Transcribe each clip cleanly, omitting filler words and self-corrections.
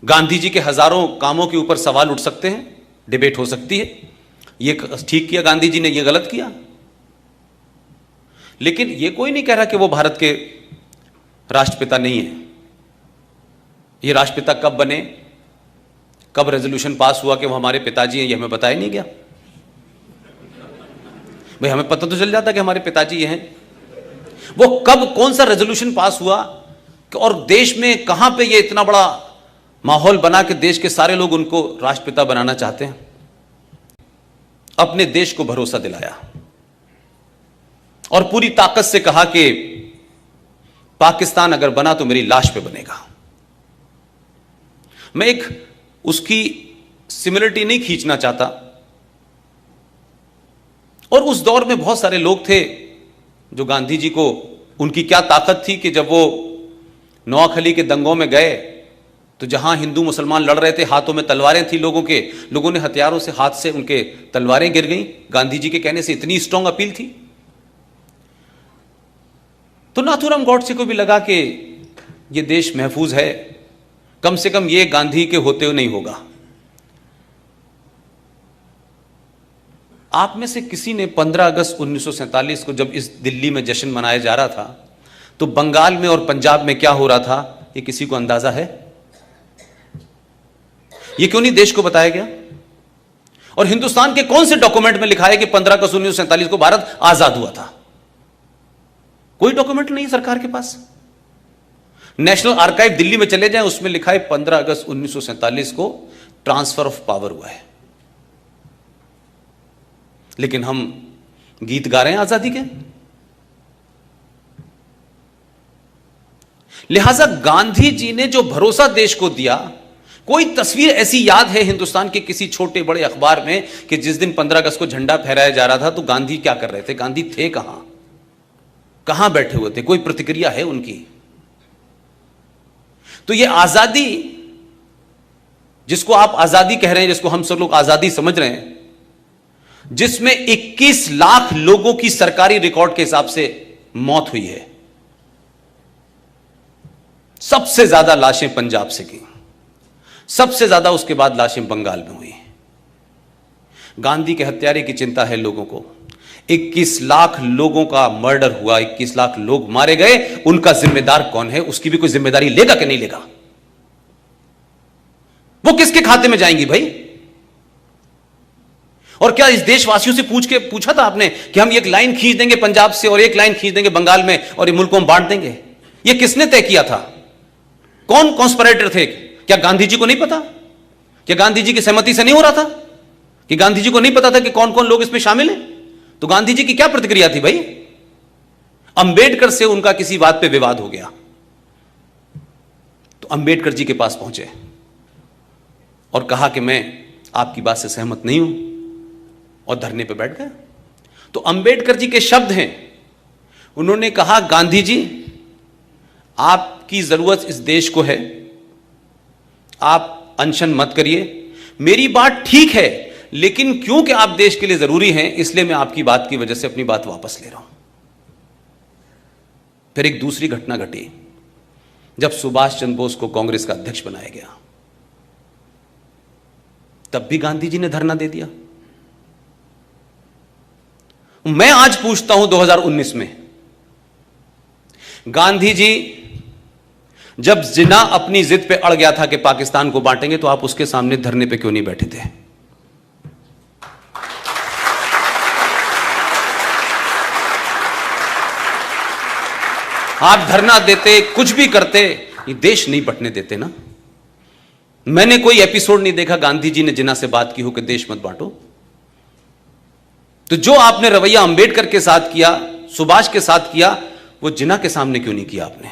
गांधी जी के हजारों कामों के ऊपर सवाल उठ सकते हैं, डिबेट हो सकती है, ये ठीक किया गांधी जी ने, ये गलत किया। लेकिन ये कोई नहीं कह रहा कि वो भारत के राष्ट्रपिता नहीं है। ये राष्ट्रपिता कब बने, कब रेजोल्यूशन पास हुआ कि वो हमारे पिताजी हैं, ये हमें बताया नहीं गया। भाई हमें पता तो चल जाता कि हमारे पिताजी ये हैं। वो कब कौन सा रेजोल्यूशन पास हुआ और देश में कहां पे ये इतना बड़ा माहौल बना कि देश के सारे लोग उनको राष्ट्रपिता बनाना चाहते हैं। अपने देश को भरोसा दिलाया और पूरी ताकत से कहा कि पाकिस्तान अगर बना तो मेरी लाश पे बनेगा। मैं एक उसकी सिमिलरिटी नहीं खींचना चाहता, और उस दौर में बहुत सारे लोग थे जो गांधी जी को, उनकी क्या ताकत थी कि जब वो नोआखली के दंगों में गए तो जहां हिंदू मुसलमान लड़ रहे थे, हाथों में तलवारें थी लोगों के, लोगों ने हथियारों से, हाथ से उनके तलवारें गिर गईं। गांधी जी के कहने से इतनी स्ट्रांग अपील थी। तो नाथूराम गॉडसे को भी लगा कि ये देश महफूज है, कम से कम ये गांधी के होते हुए नहीं होगा। आप में से किसी ने 15 अगस्त 1947 को जब इस दिल्ली में जश्न मनाया जा रहा था तो बंगाल में और पंजाब में क्या हो रहा था, ये किसी को अंदाजा है? ये क्यों नहीं देश को बताया गया? और हिंदुस्तान के कौन से डॉक्यूमेंट में लिखा है कि 15 अगस्त 1947 को भारत आजाद हुआ था? कोई डॉक्यूमेंट नहीं है सरकार के पास। नेशनल आर्काइव दिल्ली में चले जाएं, उसमें लिखा है 15 अगस्त 1947 को ट्रांसफर ऑफ पावर हुआ है। लेकिन हम गीत गा रहे हैं आजादी के। लिहाजा गांधी जी ने जो भरोसा देश को दिया, कोई तस्वीर ऐसी याद है हिंदुस्तान के किसी छोटे बड़े अखबार में कि जिस दिन 15 अगस्त को झंडा फहराया जा रहा था तो गांधी क्या कर रहे थे, गांधी थे कहां, कहां बैठे हुए थे? कोई प्रतिक्रिया है उनकी? तो ये आजादी, जिसको आप आजादी कह रहे हैं, जिसको हम सब लोग आजादी समझ रहे हैं, जिसमें 21 लाख लोगों की सरकारी रिकॉर्ड के हिसाब से मौत हुई है, सबसे ज्यादा लाशें पंजाब से की, सबसे ज्यादा उसके बाद लाशें बंगाल में हुई। गांधी के हत्यारे की चिंता है लोगों को। 21 लाख लोगों का मर्डर हुआ, 21 लाख लोग मारे गए, उनका जिम्मेदार कौन है? उसकी भी कोई जिम्मेदारी लेगा कि नहीं लेगा? वो किसके खाते में जाएंगी भाई? और क्या इस देशवासियों से पूछा था आपने कि हम एक लाइन खींच देंगे पंजाब से और एक लाइन खींच देंगे बंगाल में और ये मुल्क को हम बांट देंगे? ये किसने तय किया था? कौन कॉन्स्पिरेटर थे? क्या गांधी जी को नहीं पता? क्या गांधी जी की सहमति से नहीं हो रहा था? कि गांधी जी को नहीं पता था कि कौन कौन लोग इसमें शामिल हैं? तो गांधी जी की क्या प्रतिक्रिया थी भाई? अंबेडकर से उनका किसी बात पे विवाद हो गया तो अंबेडकर जी के पास पहुंचे और कहा कि मैं आपकी बात से सहमत नहीं हूं, और धरने पे बैठ गए। तो अंबेडकर जी के शब्द हैं, उन्होंने कहा गांधी जी, आपकी जरूरत इस देश को है, आप अनशन मत करिए, मेरी बात ठीक है, लेकिन क्योंकि आप देश के लिए जरूरी हैं इसलिए मैं आपकी बात की वजह से अपनी बात वापस ले रहा हूं। फिर एक दूसरी घटना घटी जब सुभाष चंद्र बोस को कांग्रेस का अध्यक्ष बनाया गया, तब भी गांधी जी ने धरना दे दिया। मैं आज पूछता हूं 2019 में, गांधी जी जब जिन्ना अपनी जिद पे अड़ गया था कि पाकिस्तान को बांटेंगे, तो आप उसके सामने धरने पे क्यों नहीं बैठे थे? आप धरना देते, कुछ भी करते, ये देश नहीं बंटने देते ना। मैंने कोई एपिसोड नहीं देखा गांधी जी ने जिन्ना से बात की हो कि देश मत बांटो। तो जो आपने रवैया अंबेडकर के साथ किया, सुभाष के साथ किया, वो जिन्ना के सामने क्यों नहीं किया आपने?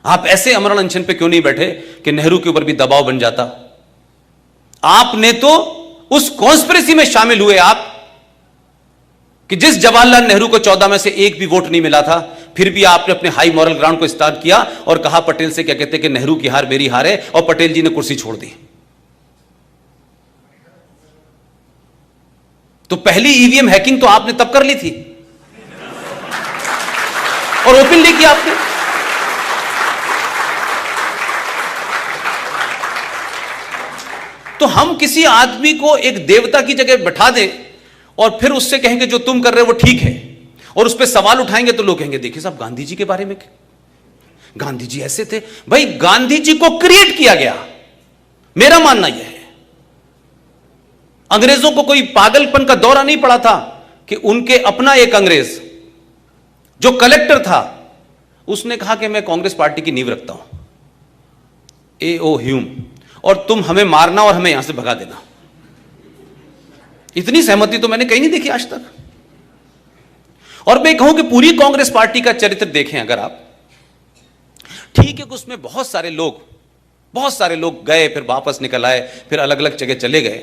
आप ऐसे अमरण अनशन पे क्यों नहीं बैठे कि नेहरू के ऊपर भी दबाव बन जाता? आपने तो उस कॉन्स्पिरेसी में शामिल हुए आप कि जिस जवाहरलाल नेहरू को 14 में से एक भी वोट नहीं मिला था, फिर भी आपने अपने हाई मॉरल ग्राउंड को स्टार्ट किया और कहा पटेल से, क्या कहते कि नेहरू की हार मेरी हार है, और पटेल जी ने कुर्सी छोड़ दी। तो पहली ईवीएम हैकिंग तो आपने तब कर ली थी और ओपनली किया आपने। तो हम किसी आदमी को एक देवता की जगह बैठा दें और फिर उससे कहेंगे जो तुम कर रहे हो वो ठीक है, और उस पर सवाल उठाएंगे तो लोग कहेंगे देखिए साहब गांधी जी के बारे में, गांधी जी ऐसे थे। भाई गांधी जी को क्रिएट किया गया, मेरा मानना यह है। अंग्रेजों को कोई पागलपन का दौरा नहीं पड़ा था कि उनके अपना एक अंग्रेज जो कलेक्टर था उसने कहा कि मैं कांग्रेस पार्टी की नींव रखता हूं, A.O. ह्यूम, और तुम हमें मारना और हमें यहां से भगा देना। इतनी सहमति तो मैंने कहीं नहीं देखी आज तक। और मैं कहूं कि पूरी कांग्रेस पार्टी का चरित्र देखें अगर आप, ठीक है कि उसमें बहुत सारे लोग गए, फिर वापस निकल आए, फिर अलग अलग जगह चले गए,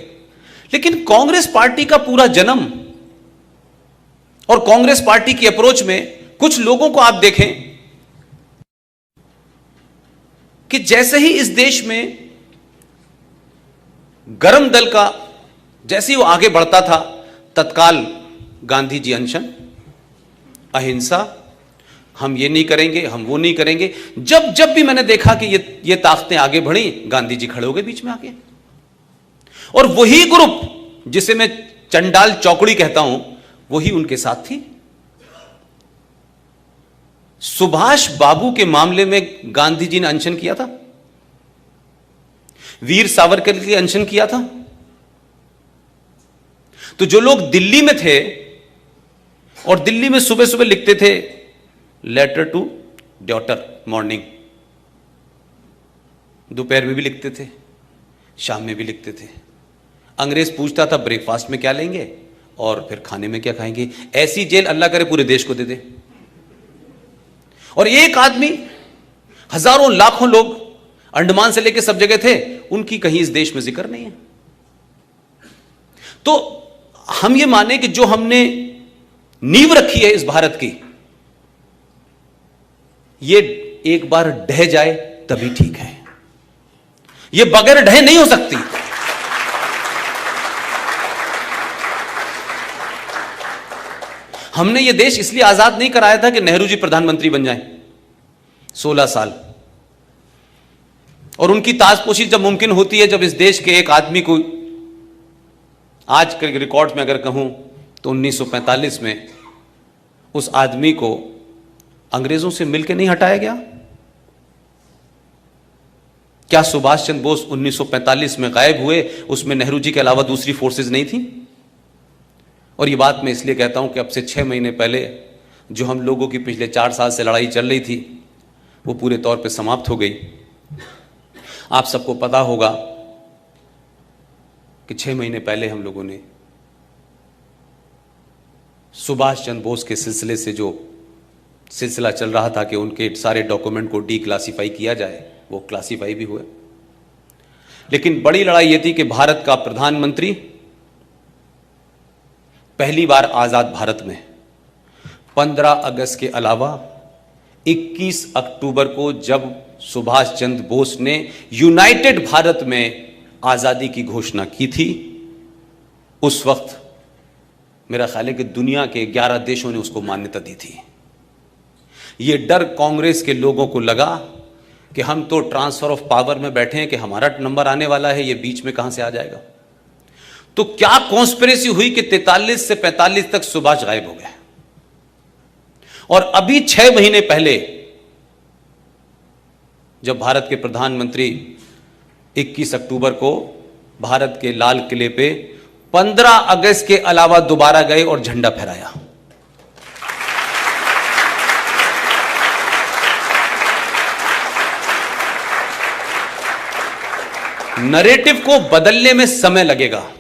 लेकिन कांग्रेस पार्टी का पूरा जन्म और कांग्रेस पार्टी की अप्रोच में कुछ लोगों को आप देखें कि जैसे ही इस देश में गरम दल का जैसे ही वो आगे बढ़ता था, तत्काल गांधी जी अनशन, अहिंसा, हम ये नहीं करेंगे, हम वो नहीं करेंगे। जब भी मैंने देखा कि ये ताकतें आगे बढ़ी, गांधी जी खड़े हो गए बीच में आके। और वही ग्रुप जिसे मैं चंडाल चौकड़ी कहता हूं, वही उनके साथ थी। सुभाष बाबू के मामले में गांधी जी ने अनशन किया था, वीर सावरकर के लिए अनशन किया था। तो जो लोग दिल्ली में थे और दिल्ली में सुबह सुबह लिखते थे लेटर टू डॉटर मॉर्निंग, दोपहर में भी लिखते थे, शाम में भी लिखते थे। अंग्रेज पूछता था ब्रेकफास्ट में क्या लेंगे और फिर खाने में क्या खाएंगे। ऐसी जेल अल्लाह करे पूरे देश को दे दे। और एक आदमी, हजारों लाखों लोग अंडमान से लेकर सब जगह थे, उनकी कहीं इस देश में जिक्र नहीं है। तो हम ये माने कि जो हमने नींव रखी है इस भारत की, ये एक बार ढह जाए तभी ठीक है, ये बगैर ढहे नहीं हो सकती। हमने ये देश इसलिए आजाद नहीं कराया था कि नेहरू जी प्रधानमंत्री बन जाएं 16 साल, और उनकी ताजपोशी जब मुमकिन होती है, जब इस देश के एक आदमी को, आज के रिकॉर्ड में अगर कहूं तो 1945 में उस आदमी को अंग्रेजों से मिलकर नहीं हटाया गया। क्या सुभाष चंद्र बोस 1945 में गायब हुए, उसमें नेहरू जी के अलावा दूसरी फोर्सेस नहीं थी? और ये बात मैं इसलिए कहता हूं कि अब से 6 महीने पहले जो हम लोगों की पिछले 4 साल से लड़ाई चल रही थी, वो पूरे तौर पे समाप्त हो गई। आप सबको पता होगा कि 6 महीने पहले हम लोगों ने सुभाष चंद्र बोस के सिलसिले से जो सिलसिला चल रहा था कि उनके सारे डॉक्यूमेंट को डीक्लासिफाई किया जाए, वो क्लासिफाई भी हुए। लेकिन बड़ी लड़ाई ये थी कि भारत का प्रधानमंत्री पहली बार आजाद भारत में 15 अगस्त के अलावा 21 अक्टूबर को जब सुभाष चंद्र बोस ने यूनाइटेड भारत में आजादी की घोषणा की थी, उस वक्त मेरा ख्याल है कि दुनिया के 11 देशों ने उसको मान्यता दी थी। ये डर कांग्रेस के लोगों को लगा कि हम तो ट्रांसफर ऑफ पावर में बैठे हैं कि हमारा नंबर आने वाला है, ये बीच में कहां से आ जाएगा। तो क्या कॉन्स्पिरेसी हुई कि 43 से 45 तक सुभाष गायब हो गए, और अभी 6 महीने पहले जब भारत के प्रधानमंत्री 21 अक्टूबर को भारत के लाल किले पे 15 अगस्त के अलावा दोबारा गए और झंडा फहराया। नरेटिव को बदलने में समय लगेगा।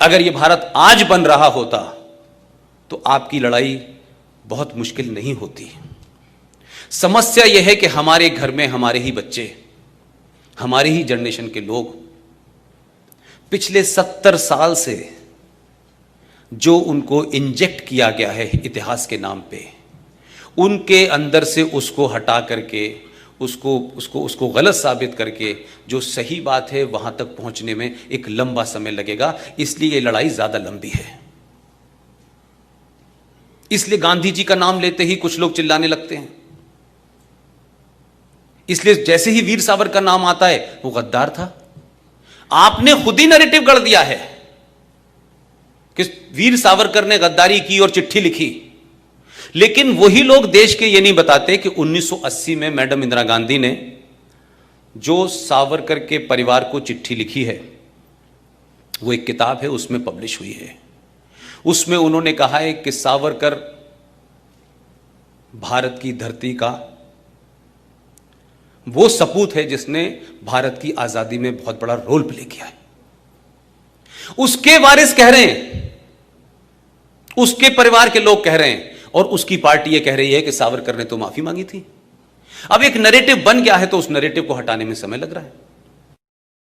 अगर यह भारत आज बन रहा होता तो आपकी लड़ाई बहुत मुश्किल नहीं होती। समस्या यह है कि हमारे घर में हमारे ही बच्चे, हमारे ही जनरेशन के लोग पिछले 70 साल से जो उनको इंजेक्ट किया गया है इतिहास के नाम पे, उनके अंदर से उसको हटा करके उसको गलत साबित करके जो सही बात है वहां तक पहुंचने में एक लंबा समय लगेगा। इसलिए ये लड़ाई ज्यादा लंबी है। इसलिए गांधी जी का नाम लेते ही कुछ लोग चिल्लाने लगते हैं। इसलिए जैसे ही वीर सावरकर का नाम आता है, वो गद्दार था, आपने खुद ही नैरेटिव गढ़ दिया है कि वीर सावरकर ने गद्दारी की और चिट्ठी लिखी, लेकिन वही लोग देश के ये नहीं बताते कि 1980 में मैडम इंदिरा गांधी ने जो सावरकर के परिवार को चिट्ठी लिखी है, वो एक किताब है, उसमें पब्लिश हुई है। उसमें उन्होंने कहा है कि सावरकर भारत की धरती का वो सपूत है जिसने भारत की आजादी में बहुत बड़ा रोल प्ले किया है। उसके वारिस कह रहे हैं, उसके परिवार के लोग कह रहे हैं, और उसकी पार्टी ये कह रही है कि सावरकर ने तो माफी मांगी थी। अब एक नैरेटिव बन गया है तो उस नैरेटिव को हटाने में समय लग रहा है।